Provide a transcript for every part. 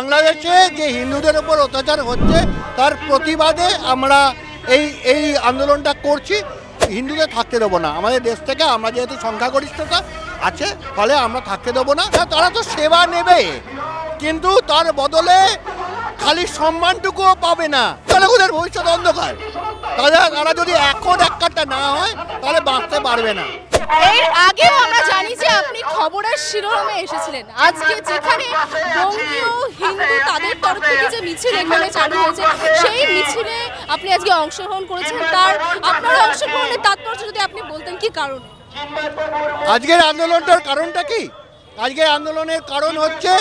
বাংলাদেশে যে হিন্দুদের উপর অত্যাচার হচ্ছে তার প্রতিবাদে আমরা এই আন্দোলনটা করছি। হিন্দুদের থাকতে দেবো না আমাদের দেশ থেকে। আমরা যেহেতু সংখ্যাগরিষ্ঠতা আছে ফলে আমরা থাকতে দেবো না। তারা তো সেবা নেবে কিন্তু তার বদলে খালি সম্মানটুকুও পাবে না। তাহলে ওদের ভবিষ্যৎ অন্ধকার। তারা যদি এখন এক কাটটা না হয় তাহলে বাঁচতে পারবে না। এর আগেও আমরা জানি যে আপনি খবরের শিরোনামে এসেছিলেন। আজকে যেখানে বঙ্গীয় হিন্দু তাদের তরফ থেকে যে মিছিল এখানে চালু হয়েছে সেই মিছিলে আপনি আজকে অংশগ্রহণ করেছেন। আপনার অংশগ্রহণের তাৎপর্য যদি আপনি বলতেন কি কারণ? আজকের আন্দোলনটার কারণটা কি? আজকের আন্দোলনের কারণ হচ্ছে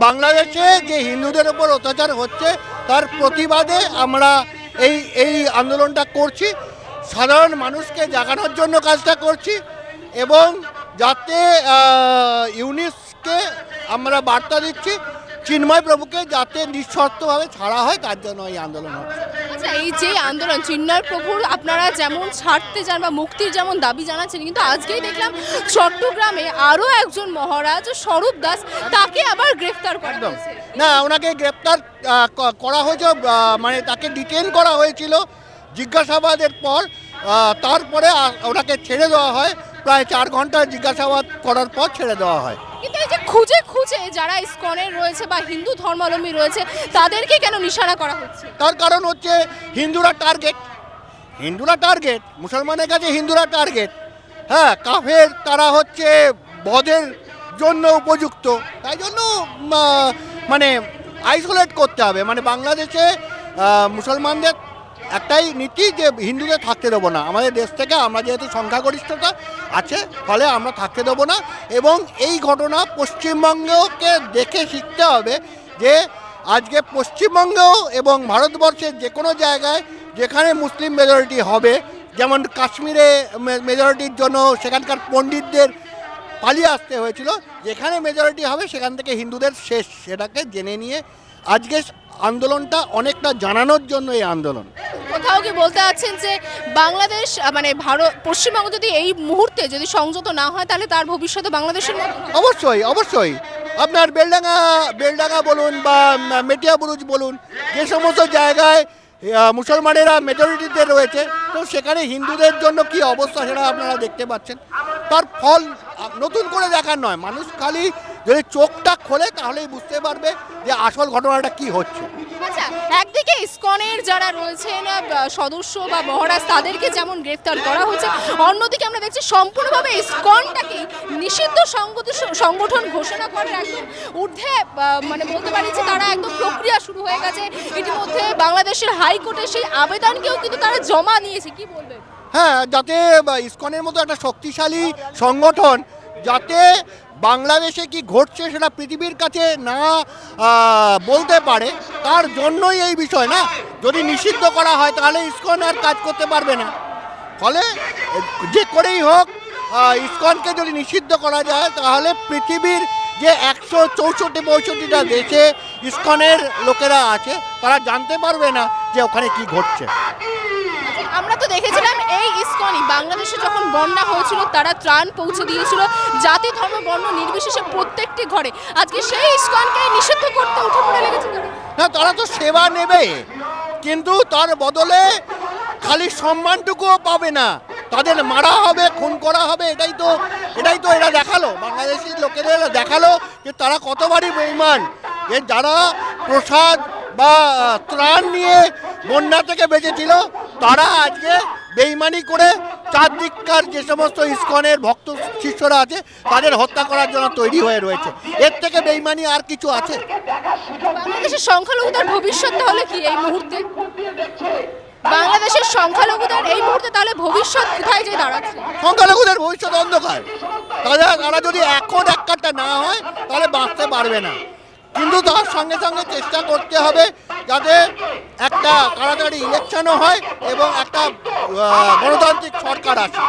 বাংলাদেশে যে হিন্দুদের উপর অত্যাচার হচ্ছে তার প্রতিবাদে আমরা এই আন্দোলনটা করছি। সাধারণ মানুষকে জাগানোর জন্য কাজটা করছি এবং যাতে ইউনিসকে আমরা বার্তা দিচ্ছি চিন্ময় প্রভুকে যাতে নিঃশর্তভাবে ছাড়া হয় তার জন্য এই আন্দোলন হচ্ছে। আচ্ছা, এই যে আন্দোলন চিন্ময় প্রভুর আপনারা যেমন ছাড়তে চান বা মুক্তির যেমন দাবি জানাচ্ছেন, কিন্তু আজকেই দেখলাম চট্টগ্রামে আরও একজন মহারাজ স্বরূপ দাস তাকে আবার গ্রেফতার করা হয়েছে। না, ওনাকে গ্রেপ্তার করা হয়েছে, মানে তাকে ডিটেন করা হয়েছিল জিজ্ঞাসাবাদের পর। তারপরে ওনাকে ছেড়ে দেওয়া হয়। প্রায় 4 ঘন্টা জিজ্ঞাসাবাদ করার পর ছেড়ে দেওয়া হয়। কিন্তু এই যে খুঁজে খুঁজে যারা ইসকনের রয়েছে বা হিন্দু ধর্মাবলম্বী রয়েছে তাদেরকে কেন নিশানা করা হচ্ছে? তার কারণ হচ্ছে হিন্দুরা টার্গেট, মুসলমানের কাছে হিন্দুরা টার্গেট। হ্যাঁ, কাফের তারা হচ্ছে বধের জন্য উপযুক্ত। তাই জন্য মানে আইসোলেট করতে হবে। মানে বাংলাদেশে মুসলমানদের একটাই নীতি যে হিন্দুদের থাকতে দেবো না আমাদের দেশ থেকে। আমরা যেহেতু সংখ্যাগরিষ্ঠতা আছে ফলে আমরা থাকতে দেবো না। এবং এই ঘটনা পশ্চিমবঙ্গকে দেখে শিখতে হবে যে আজকে পশ্চিমবঙ্গ এবং ভারতবর্ষের যে কোনো জায়গায় যেখানে মুসলিম মেজরিটি হবে, যেমন কাশ্মীরে মেজরিটির জন্য সেখানকার পণ্ডিতদের পালিয়ে আসতে হয়েছিল, যেখানে মেজরিটি হবে সেখান থেকে হিন্দুদের শেষ, সেটাকে জেনে নিয়ে আজকে আন্দোলনটা অনেকটা জানানোর জন্য এই আন্দোলন। কোথাও কি বলতে আছেন যে বাংলাদেশ মানে পশ্চিমবঙ্গ যদি এই মুহূর্তে যদি সংযত না হয় তাহলে তার ভবিষ্যতে বাংলাদেশের অবশ্যই আপনার বেলডাঙ্গা বলুন বা মেটিয়াবুরুজ বলুন, যে সমস্ত জায়গায় মুসলমানেরা মেজরিটিতে রয়েছে, তো সেখানে হিন্দুদের জন্য কি অবস্থা সেটা আপনারা দেখতে পাচ্ছেন। তার ফল নতুন করে দেখার নয়, মানুষ খালি যদি চোখটা খোলে তাহলেই বুঝতে পারবে যে আসল ঘটনাটা কি হচ্ছে। আচ্ছা, একদিকে ইসকনের যারা রয়েছেন সদস্য বা মহারাজ তাদেরকে যেমন গ্রেফতার করা হচ্ছে, অন্যদিকে আমরা দেখছি সম্পূর্ণভাবে ইসকনটাকে নিষিদ্ধ সংগঠন ঘোষণা করার একদম ঊর্ধ্বে মানে বলতে পারি যে তারা একদম প্রক্রিয়া শুরু হয়ে গেছে। ইতিমধ্যে বাংলাদেশের হাইকোর্টে সেই আবেদনকেও কিন্তু তারা জমা নিয়েছে। কি বলবেন? হ্যাঁ, যাতে ইসকনের মতো একটা শক্তিশালী সংগঠন যাতে বাংলাদেশে কি ঘটছে সেটা পৃথিবীর কাছে না বলতে পারে, তার জন্যই এই বিষয়। না, যদি নিষিদ্ধ করা হয় তাহলে ইসকন আর কাজ করতে পারবে না। ফলে যে করেই হোক ইসকনকে যদি নিষিদ্ধ করা যায় তাহলে পৃথিবীর যে 164-65টা দেশে ইসকনের লোকেরা আছে তারা জানতে পারবে না যে ওখানে কি ঘটছে। আমরা তো দেখেছিলাম এই ইসকনই বাংলাদেশে যখন বন্যা হয়েছিল তারা ত্রাণ পৌঁছে দিয়েছিল জাতি ধর্ম বর্ণ নির্বিশেষে প্রত্যেকটি ঘরে। আজকে সেই ইসকনকে নিষিদ্ধ করতে উঠে পড়ে লেগেছে। না, তারা তো সেবা নেবে কিন্তু তার বদলে খালি সম্মানটুকুও পাবে না। তাদের মারা হবে, খুন করা হবে। এটাই তো এরা দেখালো, বাংলাদেশি লোকেদের দেখালো যে তারা কতবারই বেঈমান। যে যারা প্রসাদ বা ত্রাণ নিয়ে বন্যা থেকে বেঁচেছিল তারা আজকে বেঈমানি করে চারদিককার যে সমস্ত ইসকনের ভক্ত শিষ্যরা আছে তাদের হত্যা করার জন্য তৈরি হয়ে রয়েছে। এর থেকে বেঈমানি আর কিছু আছে? বাংলাদেশের সংখ্যালঘুদের ভবিষ্যৎ তাহলে কি এই মুহূর্তে? বাংলাদেশের সংখ্যালঘুদের এই মুহূর্তে তাহলে ভবিষ্যৎ কোথায় যে দাঁড়াচ্ছে? সংখ্যালঘুদের ভবিষ্যৎ অন্ধকার। তারা যদি এখন এক কাটটা না হয় তাহলে বাঁচতে পারবে না। কিন্তু তার সঙ্গে সঙ্গে চেষ্টা করতে হবে যাতে একটা তাড়াতাড়ি ইলেকশনও হয় এবং একটা গণতান্ত্রিক সরকার আসে।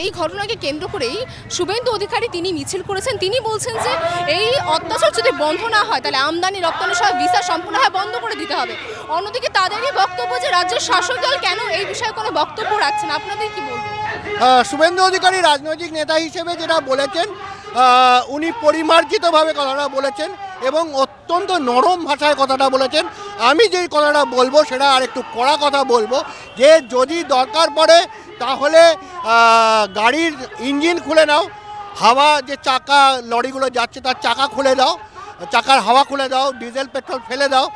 এই ঘটনাকে কেন্দ্র করেই শুভেন্দু অধিকারী তিনি মিছিল করেছেন। তিনি বলছেন যে এই অত্যাচার যদি বন্ধ না হয় তাহলে আমদানি রপ্তানি সহ ভিসা সম্পূর্ণভাবে বন্ধ করে দিতে হবে। অন্যদিকে তাদেরই বক্তব্য যে রাজ্যের শাসক দল কেন এই বিষয়ে কোনো বক্তব্য রাখছেন, আপনাদের কি বলবেন? শুভেন্দু অধিকারী রাজনৈতিক নেতা হিসেবে যেটা বলেছেন, উনি পরিমার্জিতভাবে কথাটা বলেছেন এবং অত্যন্ত নরম ভাষায় কথাটা বলেছেন। আমি যেই কথাটা বলবো সেটা আর একটু কড়া কথা বলবো, যে যদি দরকার পড়ে তাহলে গাড়ির ইঞ্জিন খুলে নাও, হাওয়া যে চাকা লরিগুলো যাচ্ছে তার চাকা খুলে দাও, চাকার হাওয়া খুলে দাও, ডিজেল পেট্রোল ফেলে দাও,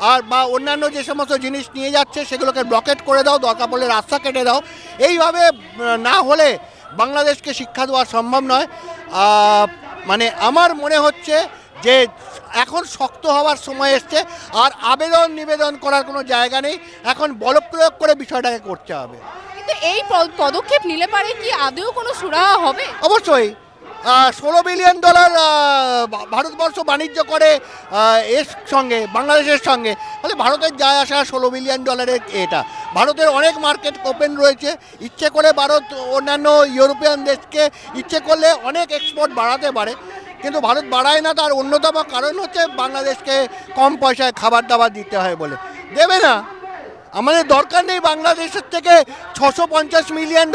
আর বা অন্যান্য যে সমস্ত জিনিস নিয়ে যাচ্ছে সেগুলোকে ব্লকেট করে দাও, দরকার পড়লে রাস্তা কেটে দাও। এইভাবে না হলে বাংলাদেশকে শিক্ষা দেওয়া সম্ভব নয়। মানে আমার মনে হচ্ছে যে এখন শক্ত হওয়ার সময় এসছে, আর আবেদন নিবেদন করার কোনো জায়গা নেই, এখন বলপ্রয়োগ করে বিষয়টাকে করতে হবে। কিন্তু এই পদক্ষেপ নিলে পারে কি আদৌ কোনো সুরাহা হবে? অবশ্যই। $16 বিলিয়ন ভারতবর্ষ বাণিজ্য করে এর সঙ্গে, বাংলাদেশের সঙ্গে, তাহলে ভারতের যায় আসা $16 বিলিয়ন এটা। ভারতের অনেক মার্কেট ওপেন রয়েছে, ইচ্ছে করে ভারত অন্যান্য ইউরোপিয়ান দেশকে ইচ্ছে করলে অনেক এক্সপোর্ট বাড়াতে পারে, কিন্তু ভারত বাড়ায় না। তার অন্যতম কারণ হচ্ছে বাংলাদেশকে কম পয়সায় খাবার দাবার দিতে হয় বলে। দেবে না, আমাদের দরকার নেই বাংলাদেশের থেকে $650 মিলিয়ন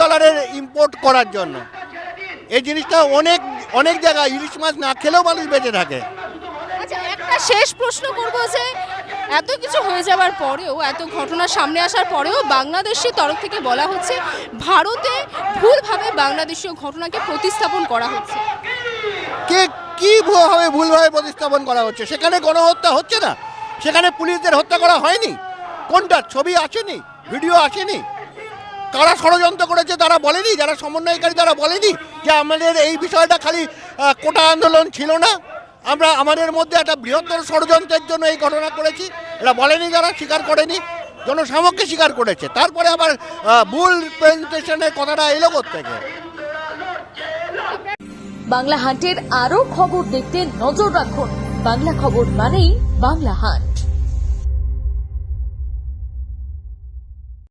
ইম্পোর্ট করার জন্য। এই জিনিসটা অনেক অনেক জায়গায় ইলিশ মাছ না খেলেও মানুষ বেঁচে থাকে। আচ্ছা, একটা শেষ প্রশ্ন করবো, যে এত কিছু হয়ে যাওয়ার পরেও, এত ঘটনা সামনে আসার পরেও বাংলাদেশের তরফ থেকে বলা হচ্ছে ভারতে ভুলভাবে বাংলাদেশীয় ঘটনাকে প্রতিস্থাপন করা হচ্ছে। কীভাবে ভুলভাবে প্রতিস্থাপন করা হচ্ছে? সেখানে গণহত্যা হচ্ছে না, সেখানে পুলিশদের হত্যা করা হয়নি, কোনটার ছবি আসেনি, ভিডিও আসেনি, কারা ষড়যন্ত্র করেছে তারা বলেনি, যারা সমন্বয়কারী তারা বলেনি যে আমাদের এই বিষয়টা খালি কোটা আন্দোলন ছিল না, আমরা আমাদের মধ্যে একটা বৃহত্তর ষড়যন্ত্রের জন্য এই ঘটনা করেছি, এটা বলেনি, যারা স্বীকার করেনি, জনসমক্ষে স্বীকার করেছে। তারপরে আবার ভুল প্রেজেন্টেশনের কথাটা এলো কোত্থেকে? বাংলা হান্টের আরও খবর দেখতে নজর রাখুন। বাংলা খবর মানেই বাংলা হান্ট।